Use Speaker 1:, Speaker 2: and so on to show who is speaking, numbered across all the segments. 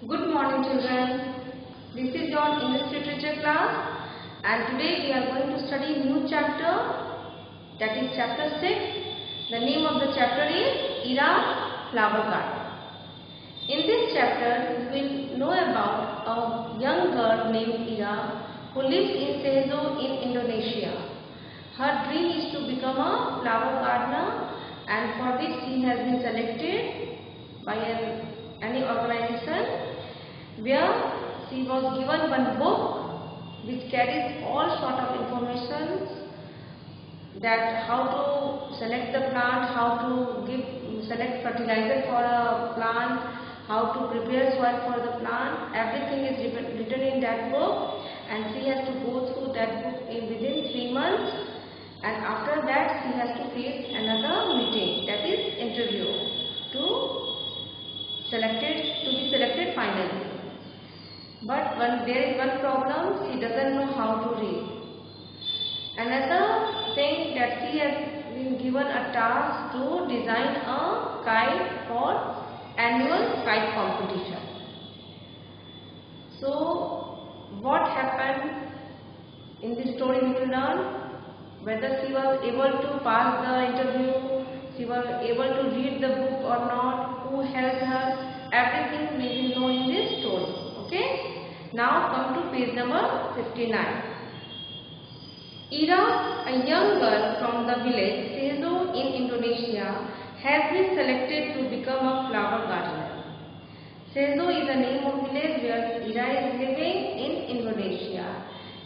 Speaker 1: Good morning children. This is your English literature class and today we are going to study new chapter, that is chapter 6. The name of the chapter is Ira's Flower Garden. In this chapter we will know about a young girl named Ira who lives in Sezo in Indonesia. Her dream is to become a flower gardener and for which she has been selected by any organization where she was given one book which carries all sort of information, that how to select the plant, how to select fertilizer for a plant, how to prepare soil for the plant. Everything is written in that book and she has to go through that book within 3 months, and after that she has to face another meeting, that is interview, to be selected finally. But there is one problem, she doesn't know how to read. Another thing, that she has been given a task to design a kite for annual kite competition. So what happened in this story we will learn. Whether she was able to pass the interview, she was able to read the book or not, who helped her, everything we will know in this story. Okay? Now come to page number 59. Ira, a young girl from the village Sezo in Indonesia, has been selected to become a flower gardener. Sezo is the name of village where Ira is living in Indonesia.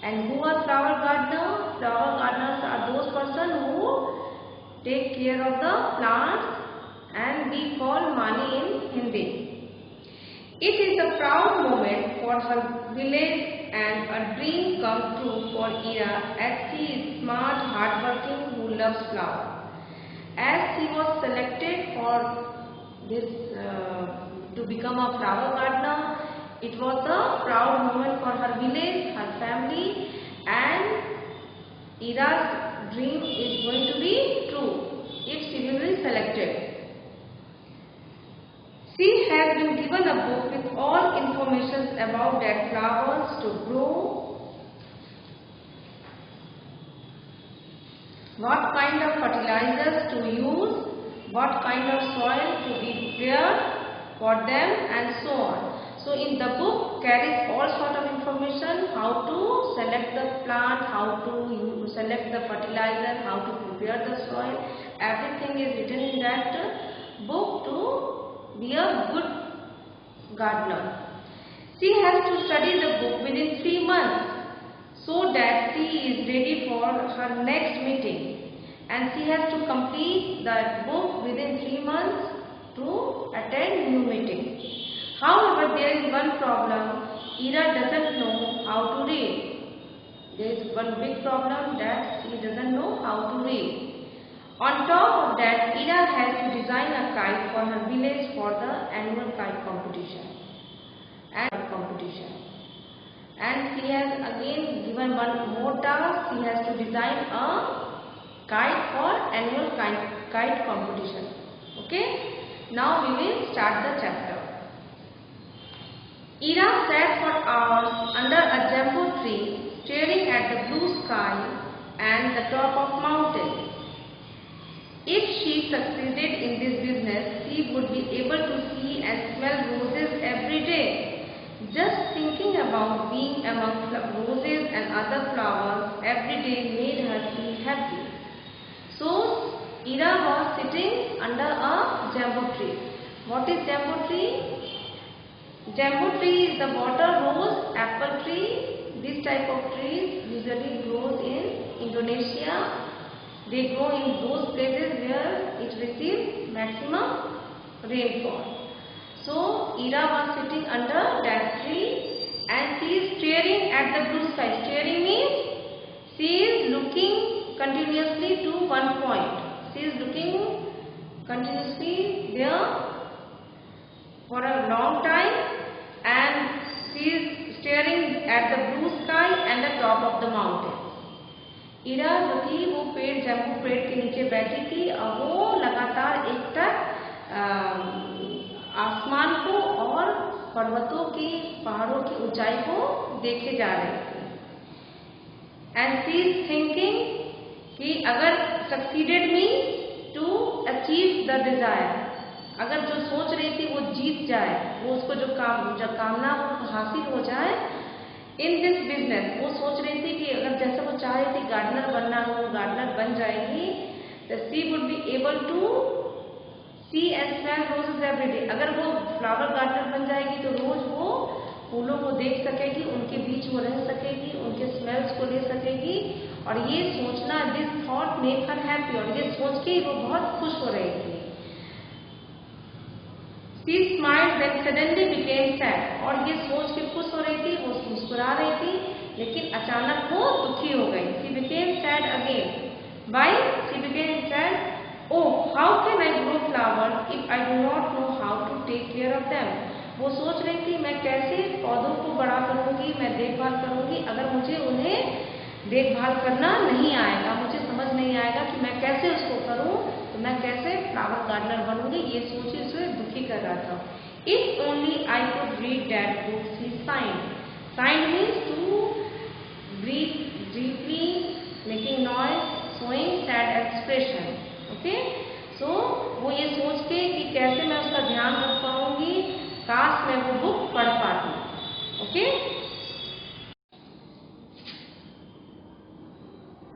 Speaker 1: And who are flower gardeners? Flower gardeners are those persons who take care of the plants, and we call mani in Hindi. It is a proud moment for her village and a dream come true for Ira, as she is smart, hardworking, who loves flowers. As she was selected for this to become a flower gardener, it was a proud moment for her village, her family, and Ira's dream is going to be true if she will be selected. She has been given a book with all information about that flowers to grow, what kind of fertilizers to use, what kind of soil to be prepared for them, and so on. So in the book carries all sort of information, how to select the plant, how to select the fertilizer, how to prepare the soil. Everything is written in that book to be a good gardener. She has to study the book within 3 months so that she is ready for her next meeting, and she has to complete that book within 3 months to attend new meeting. However, there is one problem. Ira doesn't know how to read. There is one big problem, that she doesn't know how to read. On top of that, Ira has to design a kite for her village for the annual kite competition. And she has again given one more task. She has to design a kite for annual kite competition. Okay? Now we will start the chapter. Ira sat for hours under a jambu tree, staring at the blue sky and the top of mountains. If she succeeded in this business, she would be able to see and smell roses every day. Just thinking about being among roses and other flowers every day made her feel happy. So, Ira was sitting under a jambu tree. What is jambu tree? Jambu tree is the water rose, apple tree. This type of trees usually grows in Indonesia. They grow in those places where it receives maximum rainfall. So Ira was sitting under that tree and she is staring at the blue sky. Staring means she is looking continuously to one point. She is looking continuously there for a long time, and she is staring at the blue sky and the top of the mountain. Ira जो थी वो जम्बू पेड़ के नीचे बैठी थी और वो लगातार एक टक आसमान को और पर्वतों की पहाड़ों की ऊंचाई को देखे जा रही थी। एंड शी इज थिंकिंग कि अगर succeeded means to achieve the desire, अगर जो सोच रही थी वो जीत जाए, वो उसको जो कामना हासिल हो जाए इन दिस बिजनेस, वो सोच रही थी कि अगर जैसे वो चाह रही थी गार्डनर बनना, वो गार्डनर बन जाएगी, तो she would be able to see and smell roses every day. अगर वो फ्लावर गार्डनर बन जाएगी तो रोज वो फूलों को देख सकेगी, उनके बीच वो रह सकेगी, उनके स्मेल्स को ले सकेगी। और ये सोचना, this thought make her happy, और ये सोच के वो बहुत खुश हो रही थी। She smiled then suddenly became sad, और ये सोच के खुश हो रही थी, वो मुस्कुरा रही थी, लेकिन अचानक वो दुखी हो गई। She became sad again. Why? She became sad. Oh, how can I grow flowers if I do not know how to take care of them? वो सोच रही थी मैं कैसे पौधों को बड़ा करूंगी, मैं देखभाल करूंगी, अगर मुझे उन्हें देखभाल करना नहीं आएगा, मुझे समझ नहीं आएगा कि मैं कैसे उसको करूं, तो मैं कैसे फ्लावर गार्डनर बनूंगी। ये सोच उसे दुखी कर रहा था। If only I could read that book, she sighed. Sighed means to breathe deeply, making noise, showing sad expression. Okay, so वो ये सोच के कि कैसे मैं उसका ध्यान रख पाऊंगी, काश मैं वो बुक पढ़ पाती। Okay,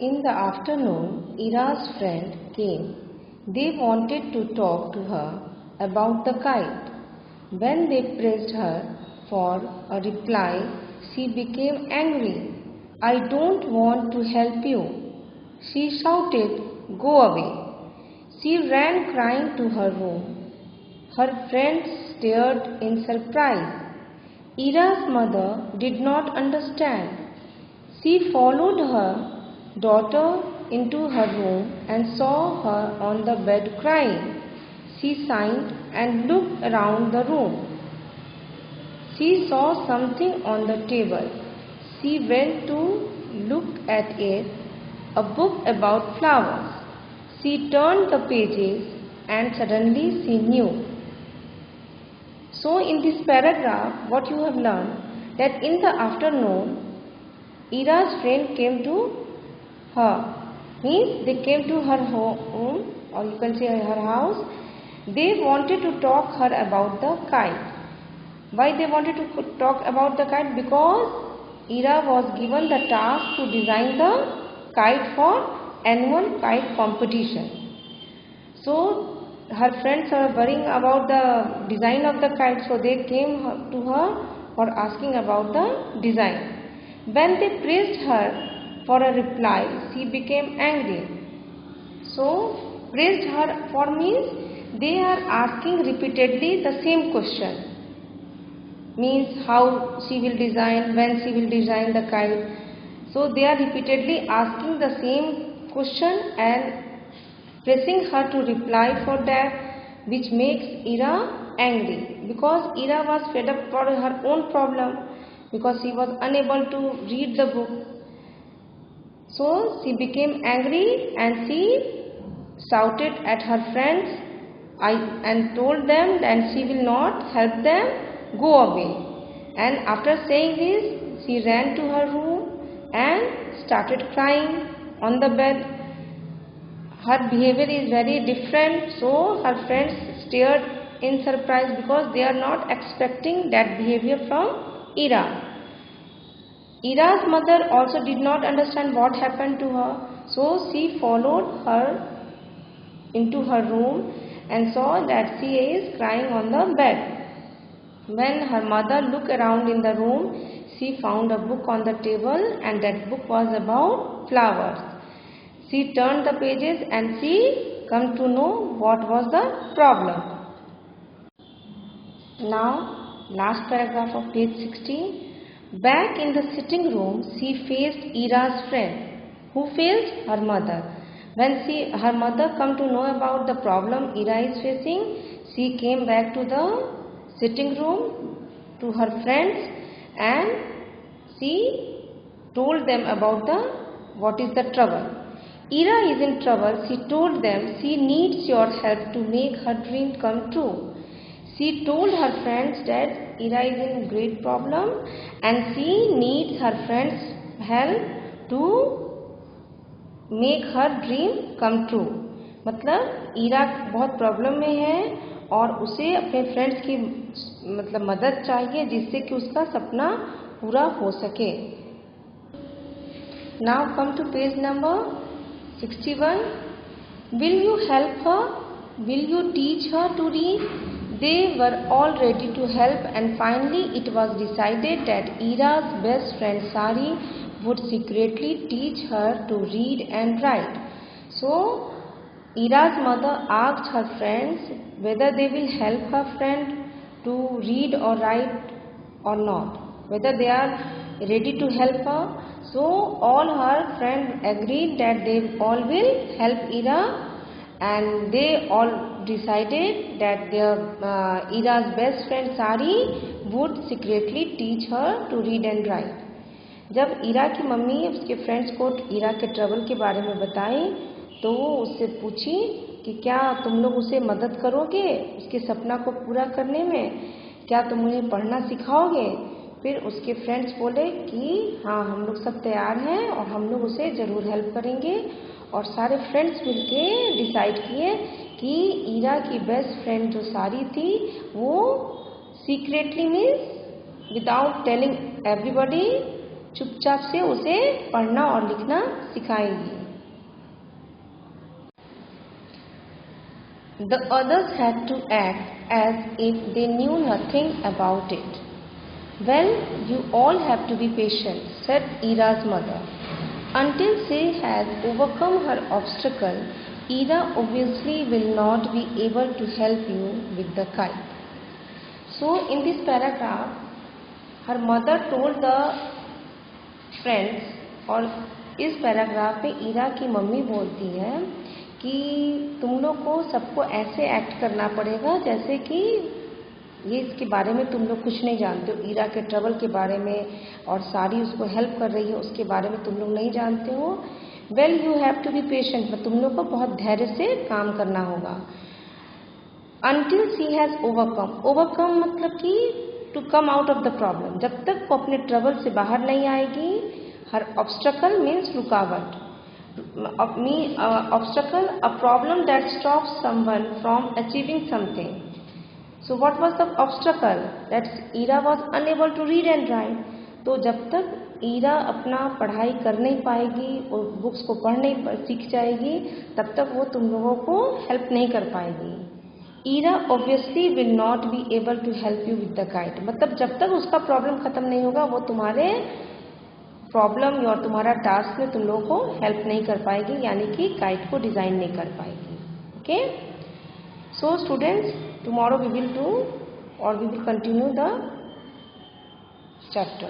Speaker 1: in the afternoon, Ira's friend came. They wanted to talk to her about the kite. When they pressed her for a reply, she became angry. I don't want to help you, she shouted. Go away. She ran crying to her room. Her friends stared in surprise. Ira's mother did not understand. She followed her daughter into her room and saw her on the bed crying. She sighed and looked around the room. She saw something on the table. She went to look at it, a book about flowers. She turned the pages and suddenly she knew. So in this paragraph, what you have learned, that in the afternoon, Ira's friend came to her. Means they came to her home, or you can say her house. They wanted to talk her about the kite. Why they wanted to talk about the kite? Because Ira was given the task to design the kite for annual kite competition. So her friends are worrying about the design of the kite, so they came to her for asking about the design. When they praised her for a reply, she became angry. So praised her for means they are asking repeatedly the same question, means how she will design, when she will design the kite. So they are repeatedly asking the same question and pressing her to reply for that, which makes Ira angry, because Ira was fed up for her own problem, because she was unable to read the book. So she became angry and she shouted at her friends and told them that she will not help them, go away. And after saying this, she ran to her room and started crying on the bed. Her behavior is very different, so her friends stared in surprise because they are not expecting that behavior from Ira. Ira's mother also did not understand what happened to her, so she followed her into her room and saw that she is crying on the bed. When her mother looked around in the room, she found a book on the table, and that book was about flowers. She turned the pages and she came to know what was the problem. Now, last paragraph of page 16. Back in the sitting room, she faced Ira's friend. Who faced? Her mother. When her mother came to know about the problem Ira is facing, she came back to the sitting room to her friends and she told them about what is the trouble. Ira is in trouble. She told them she needs your help to make her dream come true. She She told her friends that Ira is in great problem and she needs her friends' help to make her dream come true. मतलब ईरा बहुत problem में है और उसे अपने friends की मदद चाहिए जिससे कि उसका सपना पूरा हो सके. Now come to page number 61. Will you help her? Will you teach her to read? They were all ready to help, and finally it was decided that Ira's best friend Sari would secretly teach her to read and write. So Ira's mother asked her friends whether they will help her friend to read or write or not, whether they are ready to help her. So all her friends agreed that they all will help Ira, and they all decided that their Ira's best friend Sari would secretly teach her to read and write. जब ईरा की mummy उसके friends को ईरा के trouble के बारे में बताई तो वो उससे पूछी कि क्या तुम लोग उसे मदद करोगे उसके सपना को पूरा करने में, क्या तुम उन्हें पढ़ना सिखाओगे. फिर उसके फ्रेंड्स बोले कि हाँ हम लोग सब तैयार हैं और हम लोग उसे ज़रूर हेल्प करेंगे. और सारे फ्रेंड्स मिलके डिसाइड किए कि ईरा की बेस्ट फ्रेंड जो सारी थी वो secretly means without telling everybody चुपचाप से उसे पढ़ना और लिखना सिखाएगी. The others had to act as if they knew nothing about it. Well, you all have to be patient, said Ira's mother. Until she has overcome her obstacle, Ira obviously will not be able to help you with the kite. So, in this paragraph, her mother told the friends, और इस paragraph में ईरा की mummy बोलती है कि तुम लोग को सबको ऐसे एक्ट करना पड़ेगा जैसे कि ये इसके बारे में तुम लोग कुछ नहीं जानते हो, ईरा के ट्रबल के बारे में और सारी उसको हेल्प कर रही है उसके बारे में तुम लोग नहीं जानते हो. Well you have to be patient, मतलब तुम लोग को बहुत धैर्य से काम करना होगा. अनटिल शी हैज़ ओवरकम मतलब कि to come out of the problem, जब तक वो अपने ट्रबल से बाहर नहीं आएगी. हर ऑब्स्टकल मीन्स रुकावट, obstacle a problem that stops someone from achieving something. So what was the obstacle? That Ira was unable to read and write. तो जब तक ईरा अपना पढ़ाई कर नहीं पाएगी और बुक्स को पढ़ नहीं सीख जाएगी तब तक वो तुम लोगों को हेल्प नहीं कर पाएगी. Ira obviously will not be able to help you with the kite, मतलब जब तक उसका प्रॉब्लम खत्म नहीं होगा वो तुम्हारे प्रॉब्लम और तुम्हारा टास्क में तुम लोगों को हेल्प नहीं कर पाएगी, यानी कि काइट को डिज़ाइन नहीं कर पाएगी. Okay, so students, tomorrow we will do or we will continue the chapter.